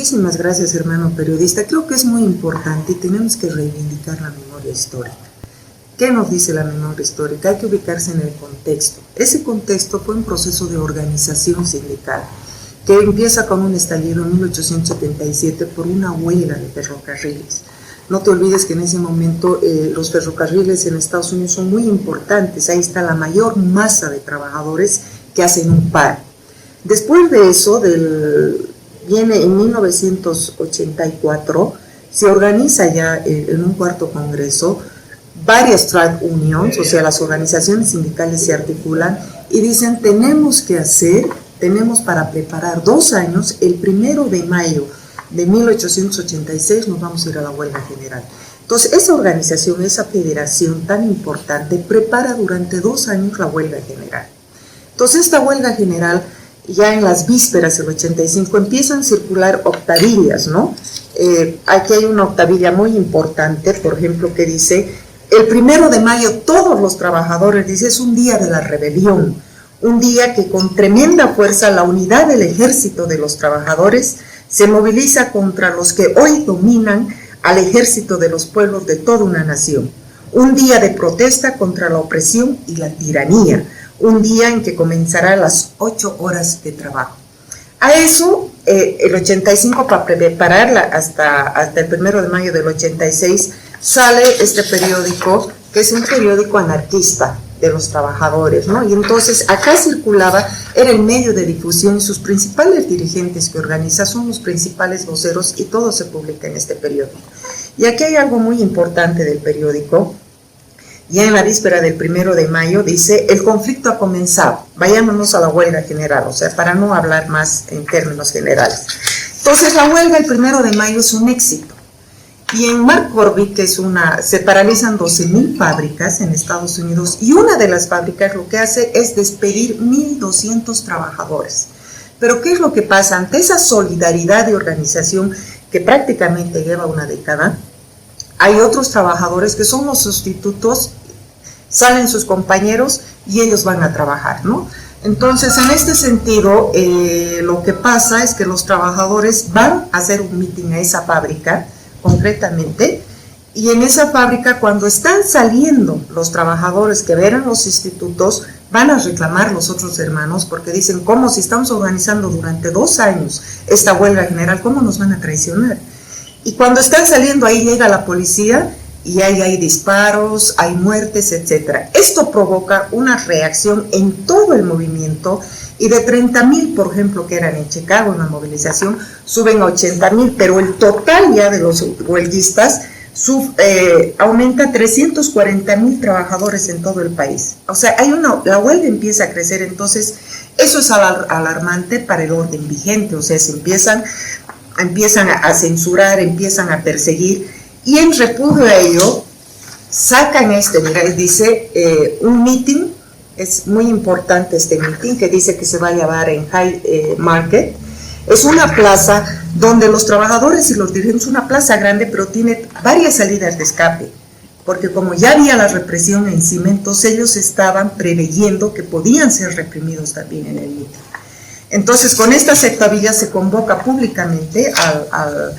Muchísimas gracias, hermano periodista. Creo que es muy importante y tenemos que reivindicar la memoria histórica. ¿Qué nos dice la memoria histórica? Hay que ubicarse en el contexto. Ese contexto fue un proceso de organización sindical que empieza con un estallido en 1877 por una huelga de ferrocarriles. No te olvides que en ese momento los ferrocarriles en Estados Unidos son muy importantes. Ahí está la mayor masa de trabajadores que hacen un paro. Después de eso, viene en 1984, se organiza ya en un cuarto congreso varias trade unions, o sea, las organizaciones sindicales se articulan y dicen, tenemos para preparar 2 años, el 1 de mayo de 1886 nos vamos a ir a la huelga general. Entonces, esa organización, esa federación tan importante, prepara durante 2 años la huelga general. Entonces, esta huelga general, ya en las vísperas del 85, empiezan a circular octavillas, ¿no? Aquí hay una octavilla muy importante, por ejemplo, que dice, el 1 de mayo todos los trabajadores, dice, es un día de la rebelión, un día que con tremenda fuerza la unidad del ejército de los trabajadores se moviliza contra los que hoy dominan al ejército de los pueblos de toda una nación. Un día de protesta contra la opresión y la tiranía, un día en que comenzará a las 8 horas de trabajo. A eso, el 85, para prepararla hasta el 1 de mayo del 86, sale este periódico, que es un periódico anarquista de los trabajadores, ¿no? Y entonces acá circulaba, era el medio de difusión, y sus principales dirigentes que organiza son los principales voceros y todo se publica en este periódico. Y aquí hay algo muy importante del periódico. Ya en la víspera del 1 de mayo dice, el conflicto ha comenzado, vayámonos a la huelga general, o sea, para no hablar más en términos generales. Entonces la huelga el 1 de mayo es un éxito. Y en McCormick, que se paralizan 12,000 fábricas en Estados Unidos, y una de las fábricas lo que hace es despedir 1,200 trabajadores. Pero ¿qué es lo que pasa? Ante esa solidaridad de organización que prácticamente lleva una década, hay otros trabajadores que son los sustitutos, salen sus compañeros y ellos van a trabajar, ¿no? Entonces, en este sentido, lo que pasa es que los trabajadores van a hacer un meeting a esa fábrica, concretamente, y en esa fábrica, cuando están saliendo los trabajadores que eran los sustitutos, van a reclamar los otros hermanos, porque dicen, ¿cómo si estamos organizando durante 2 años esta huelga general, cómo nos van a traicionar? Y cuando están saliendo ahí llega la policía y hay disparos, hay muertes, etc. Esto provoca una reacción en todo el movimiento y de 30,000, por ejemplo, que eran en Chicago en la movilización, suben a 80,000, pero el total ya de los huelguistas aumenta a 340,000 trabajadores en todo el país. O sea, la huelga empieza a crecer, entonces eso es alarmante para el orden vigente, o sea, se empiezan a censurar, empiezan a perseguir, y en repudio a ello sacan dice un meeting, es muy importante este meeting, que dice que se va a llevar en High Market, es una plaza donde los trabajadores y los dirigentes, una plaza grande, pero tiene varias salidas de escape, porque como ya había la represión encima, entonces ellos estaban preveyendo que podían ser reprimidos también en el meeting. Entonces, con esta sectavilla se convoca públicamente a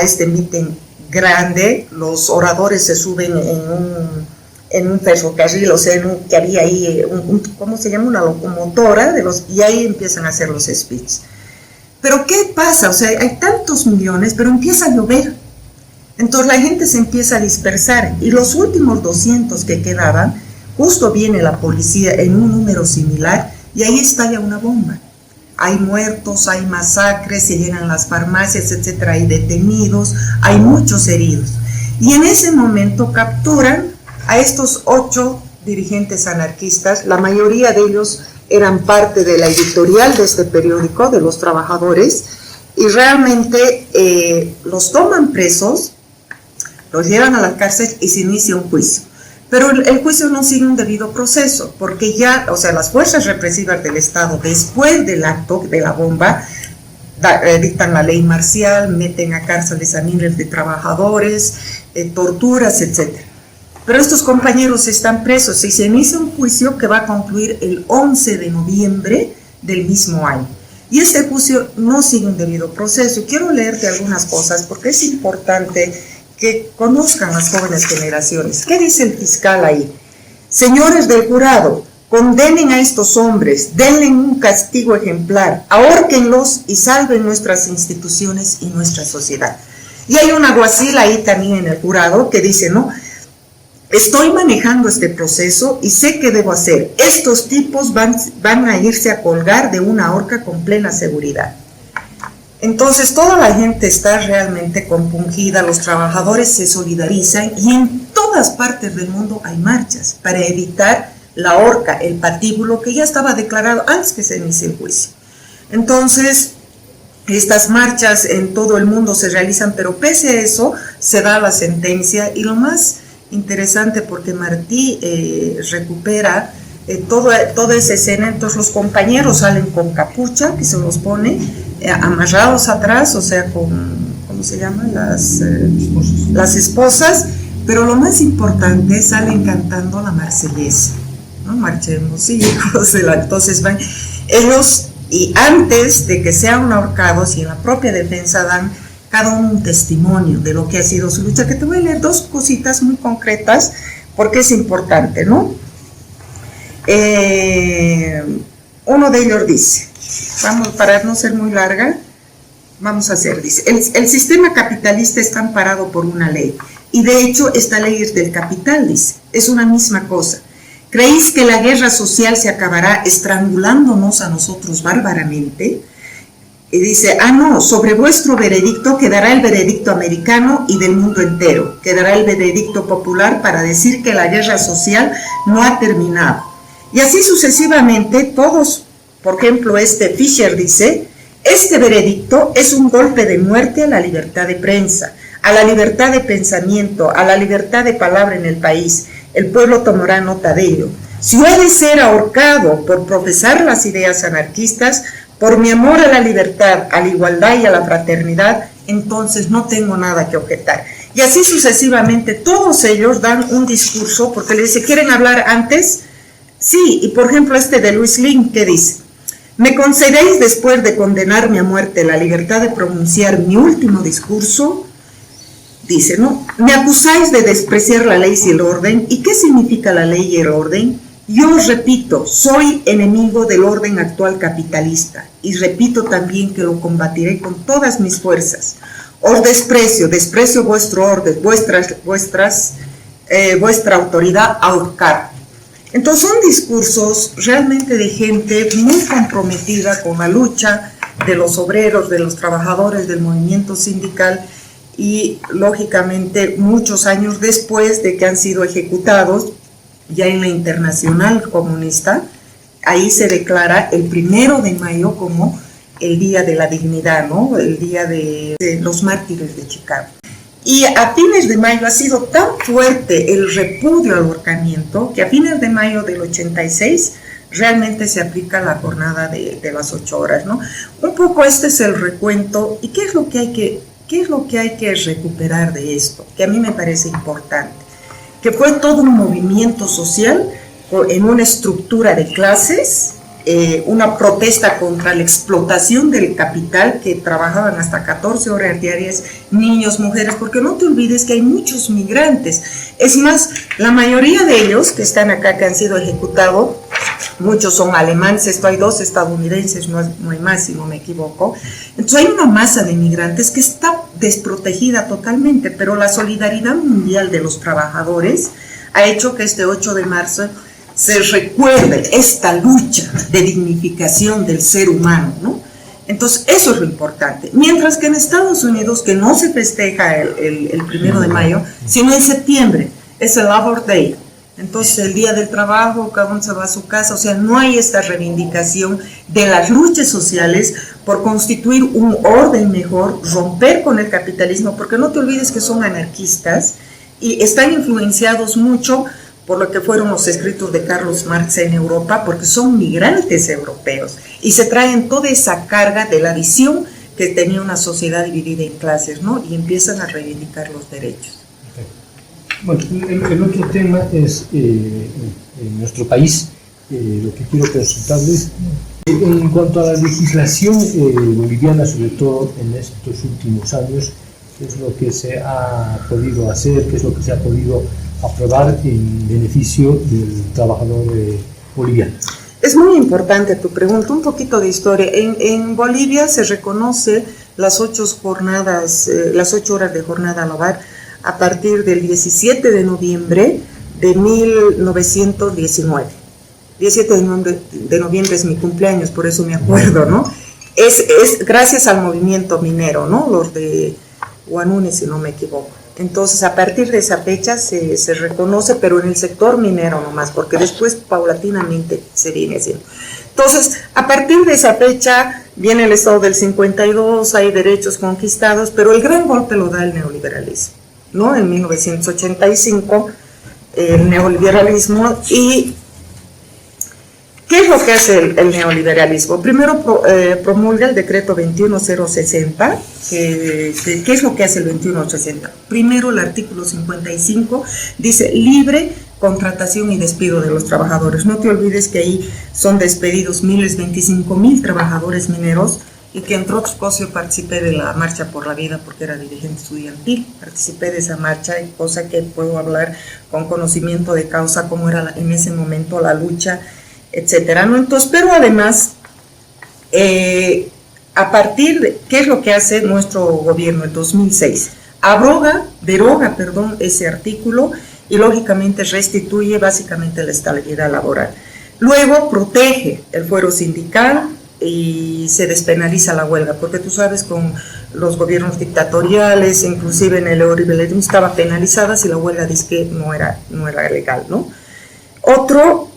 este meeting grande, los oradores se suben en un ferrocarril, o sea, que había ahí, ¿cómo se llama? Una locomotora, y ahí empiezan a hacer los speeches. Pero ¿qué pasa? O sea, hay tantos millones, pero empieza a llover. Entonces la gente se empieza a dispersar, y los últimos 200 que quedaban, justo viene la policía en un número similar, y ahí estalla una bomba. Hay muertos, hay masacres, se llenan las farmacias, etcétera, hay detenidos, hay muchos heridos. Y en ese momento capturan a estos 8 dirigentes anarquistas, la mayoría de ellos eran parte de la editorial de este periódico, de los trabajadores, y realmente los toman presos, los llevan a la cárcel y se inicia un juicio. Pero el juicio no sigue un debido proceso, porque ya, o sea, las fuerzas represivas del Estado, después del acto de la bomba, dictan la ley marcial, meten a cárceles a miles de trabajadores, torturas, etc. Pero estos compañeros están presos y se inicia un juicio que va a concluir el 11 de noviembre del mismo año. y este juicio no sigue un debido proceso. Quiero leerte algunas cosas porque es importante que conozcan las jóvenes generaciones. ¿Qué dice el fiscal ahí? Señores del jurado, condenen a estos hombres, denle un castigo ejemplar, ahórquenlos y salven nuestras instituciones y nuestra sociedad. Y hay un alguacil ahí también en el jurado que dice, ¿no? Estoy manejando este proceso y sé qué debo hacer. Estos tipos van a irse a colgar de una horca con plena seguridad. Entonces toda la gente está realmente compungida, los trabajadores se solidarizan y en todas partes del mundo hay marchas para evitar la horca, el patíbulo que ya estaba declarado antes que se inicie el juicio. Entonces, estas marchas en todo el mundo se realizan, pero pese a eso se da la sentencia y lo más interesante porque Martí recupera toda esa escena, entonces los compañeros salen con capucha que se los pone, amarrados atrás, o sea, con, ¿cómo se llaman? Las esposas, pero lo más importante, salen cantando la marsellesa, ¿no? Marchemos, hijos, entonces van ellos, y antes de que sean ahorcados y en la propia defensa dan cada uno un testimonio de lo que ha sido su lucha, que te voy a leer dos cositas muy concretas, porque es importante, ¿no? Uno de ellos dice, vamos, para no ser muy larga, vamos a hacer, dice, el sistema capitalista está amparado por una ley, y de hecho esta ley es del capital, dice, es una misma cosa. ¿Creéis que la guerra social se acabará estrangulándonos a nosotros bárbaramente? Y dice, no, sobre vuestro veredicto quedará el veredicto americano y del mundo entero, quedará el veredicto popular para decir que la guerra social no ha terminado. Y así sucesivamente todos, por ejemplo, Fischer dice, este veredicto es un golpe de muerte a la libertad de prensa, a la libertad de pensamiento, a la libertad de palabra en el país. El pueblo tomará nota de ello. Si he de ser ahorcado por profesar las ideas anarquistas, por mi amor a la libertad, a la igualdad y a la fraternidad, entonces no tengo nada que objetar. Y así sucesivamente, todos ellos dan un discurso, porque le dice, ¿quieren hablar antes? Sí, y por ejemplo de Luis Lin, que dice, ¿me concedéis después de condenarme a muerte la libertad de pronunciar mi último discurso? Dice, ¿no? Me acusáis de despreciar la ley y el orden. ¿Y qué significa la ley y el orden? Yo os repito, soy enemigo del orden actual capitalista y repito también que lo combatiré con todas mis fuerzas. Os desprecio vuestro orden, vuestra autoridad a ahorcar. Entonces son discursos realmente de gente muy comprometida con la lucha de los obreros, de los trabajadores del movimiento sindical y lógicamente muchos años después de que han sido ejecutados, ya en la Internacional Comunista, ahí se declara el 1 de mayo como el Día de la Dignidad, ¿no? El Día de los Mártires de Chicago. Y a fines de mayo ha sido tan fuerte el repudio al ahorcamiento que a fines de mayo del 86 realmente se aplica la jornada de las 8 horas, ¿no? Un poco este es el recuento. ¿Y qué es lo que hay que recuperar de esto? Que a mí me parece importante. Que fue todo un movimiento social en una estructura de clases, una protesta contra la explotación del capital, que trabajaban hasta 14 horas diarias, niños, mujeres, porque no te olvides que hay muchos migrantes. Es más, la mayoría de ellos que están acá, que han sido ejecutados, muchos son alemanes, hay 2 estadounidenses, no hay más si no me equivoco. Entonces hay una masa de migrantes que está desprotegida totalmente, pero la solidaridad mundial de los trabajadores ha hecho que este 8 de marzo se recuerde esta lucha de dignificación del ser humano, ¿no? Entonces eso es lo importante. Mientras que en Estados Unidos, que no se festeja el 1 de mayo, sino en septiembre, es el Labor Day. Entonces el día del trabajo, cada uno se va a su casa, o sea, no hay esta reivindicación de las luchas sociales por constituir un orden mejor, romper con el capitalismo, porque no te olvides que son anarquistas y están influenciados mucho por lo que fueron los escritos de Carlos Marx en Europa, porque son migrantes europeos y se traen toda esa carga de la visión que tenía una sociedad dividida en clases, ¿no? Y empiezan a reivindicar los derechos. Bueno, el otro tema es en nuestro país, lo que quiero consultarles En cuanto a la legislación boliviana, sobre todo en estos últimos años, ¿qué es lo que se ha podido hacer? ¿Qué es lo que se ha podido aprobar en beneficio del trabajador boliviano? Es muy importante tu pregunta, un poquito de historia. En Bolivia se reconoce las 8 jornadas, las 8 horas de jornada laboral a partir del 17 de noviembre de 1919. 17 de noviembre es mi cumpleaños, por eso me acuerdo, ¿no? Es gracias al movimiento minero, ¿no? Los de Guanune, si no me equivoco. Entonces, a partir de esa fecha se reconoce, pero en el sector minero nomás, porque después paulatinamente se viene haciendo. Entonces, a partir de esa fecha viene el Estado del 52, hay derechos conquistados, pero el gran golpe lo da el neoliberalismo, ¿no? En 1985, el neoliberalismo. ¿Y qué es lo que hace el neoliberalismo? Primero promulga el decreto 21060. ¿Qué es lo que hace el 21060? Primero, el artículo 55 dice libre contratación y despido de los trabajadores. No te olvides que ahí son despedidos 25,000 trabajadores mineros, y que entre otros cosas yo participé de la Marcha por la Vida porque era dirigente estudiantil, participé de esa marcha, y cosa que puedo hablar con conocimiento de causa, cómo era en ese momento la lucha, etcétera, ¿no? Entonces, pero además, a partir de, ¿qué es lo que hace nuestro gobierno en 2006? Deroga, ese artículo, y lógicamente restituye básicamente la estabilidad laboral. Luego protege el fuero sindical y se despenaliza la huelga, porque tú sabes, con los gobiernos dictatoriales, inclusive en el neoliberalismo, estaba penalizada si la huelga dice que no era legal, ¿no? Otro,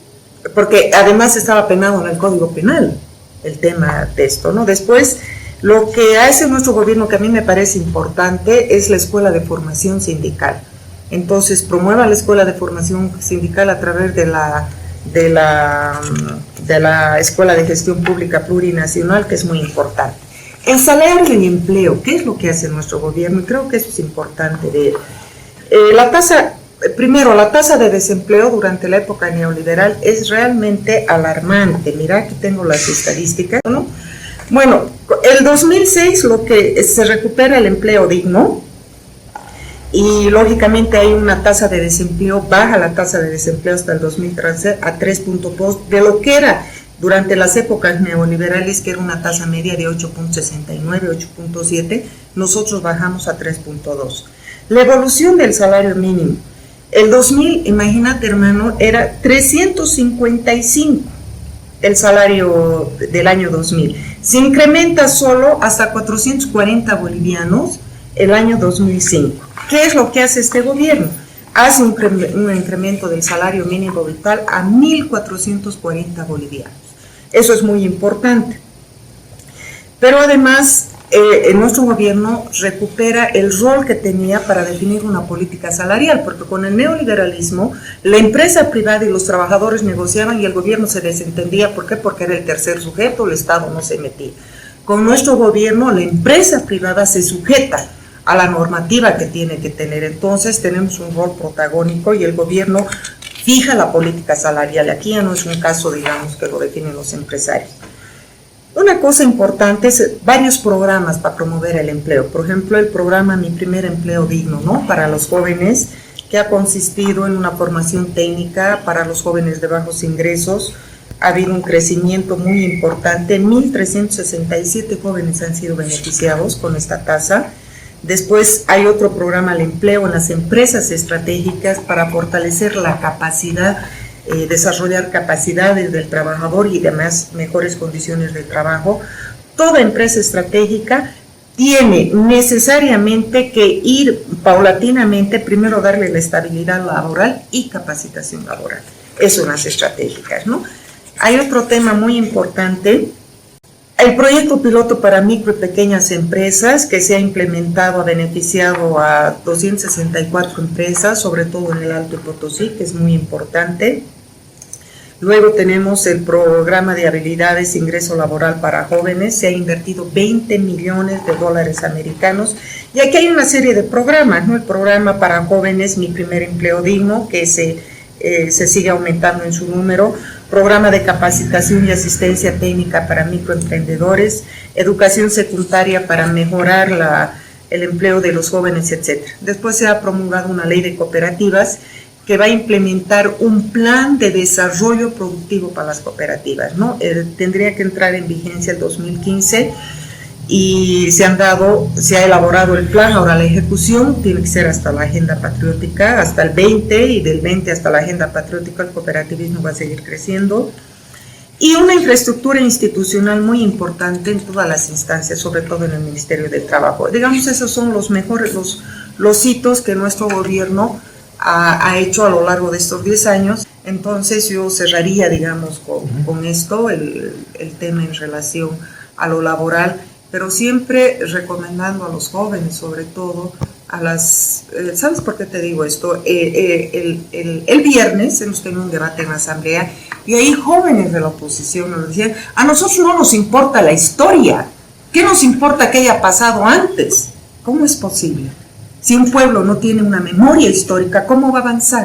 porque además estaba penado en el Código Penal el tema de esto, ¿no? Después, lo que hace nuestro gobierno, que a mí me parece importante, es la Escuela de Formación Sindical. Entonces, promueva la Escuela de Formación Sindical a través de la Escuela de Gestión Pública Plurinacional, que es muy importante. En salario y empleo, ¿qué es lo que hace nuestro gobierno? Y creo que eso es importante ver. La tasa de desempleo durante la época neoliberal es realmente alarmante. Mira, aquí tengo las estadísticas, ¿no? Bueno, el 2006 lo que se recupera el empleo digno, y lógicamente hay una tasa de desempleo, baja la tasa de desempleo hasta el 2013 a 3.2, de lo que era durante las épocas neoliberales, que era una tasa media de 8.69, 8.7, nosotros bajamos a 3.2. La evolución del salario mínimo, el 2000, imagínate hermano, era 355 el salario del año 2000, se incrementa solo hasta 440 bolivianos el año 2005. ¿Qué es lo que hace este gobierno? Hace un incremento del salario mínimo vital a 1.440 bolivianos. Eso es muy importante. Pero además, nuestro gobierno recupera el rol que tenía para definir una política salarial, porque con el neoliberalismo, la empresa privada y los trabajadores negociaban y el gobierno se desentendía. ¿Por qué? Porque era el tercer sujeto, el Estado no se metía. Con nuestro gobierno, la empresa privada se sujeta a la normativa que tiene que tener. Entonces tenemos un rol protagónico y el gobierno fija la política salarial. Aquí ya no es un caso, digamos, que lo definen los empresarios. Una cosa importante es varios programas para promover el empleo. Por ejemplo, el programa Mi Primer Empleo Digno, ¿no? Para los jóvenes, que ha consistido en una formación técnica para los jóvenes de bajos ingresos. Ha habido un crecimiento muy importante. 1.367 jóvenes han sido beneficiados con esta tasa. Después hay otro programa, el empleo en las empresas estratégicas, para fortalecer la capacidad, desarrollar capacidades del trabajador y demás mejores condiciones de trabajo. Toda empresa estratégica tiene necesariamente que ir paulatinamente, primero darle la estabilidad laboral y capacitación laboral. Eso en las estratégicas, ¿no? Hay otro tema muy importante. El proyecto piloto para micro y pequeñas empresas, que se ha implementado, ha beneficiado a 264 empresas, sobre todo en el Alto Potosí, que es muy importante. Luego tenemos el programa de habilidades e ingreso laboral para jóvenes, se ha invertido 20 millones de dólares americanos. Y aquí hay una serie de programas, ¿no? El programa para jóvenes, Mi Primer Empleo Digno, que se sigue aumentando en su número. programa de capacitación y asistencia técnica para microemprendedores, educación secundaria para mejorar el empleo de los jóvenes, etc. Después se ha promulgado una ley de cooperativas que va a implementar un plan de desarrollo productivo para las cooperativas, ¿no? Tendría que entrar en vigencia el 2015 y se ha elaborado el plan. Ahora la ejecución tiene que ser hasta la agenda patriótica, hasta el 20, y del 20 hasta la agenda patriótica el cooperativismo va a seguir creciendo. Y una infraestructura institucional muy importante en todas las instancias, sobre todo en el Ministerio del Trabajo. Digamos, esos son los mejores, los hitos que nuestro gobierno ha hecho a lo largo de estos 10 años. Entonces yo cerraría, digamos, con esto, el tema en relación a lo laboral, pero siempre recomendando a los jóvenes, sobre todo a las... ¿Sabes por qué te digo esto? El viernes hemos tenido un debate en la Asamblea y ahí jóvenes de la oposición nos decían, a nosotros no nos importa la historia, ¿qué nos importa que haya pasado antes? ¿Cómo es posible? Si un pueblo no tiene una memoria histórica, ¿cómo va a avanzar?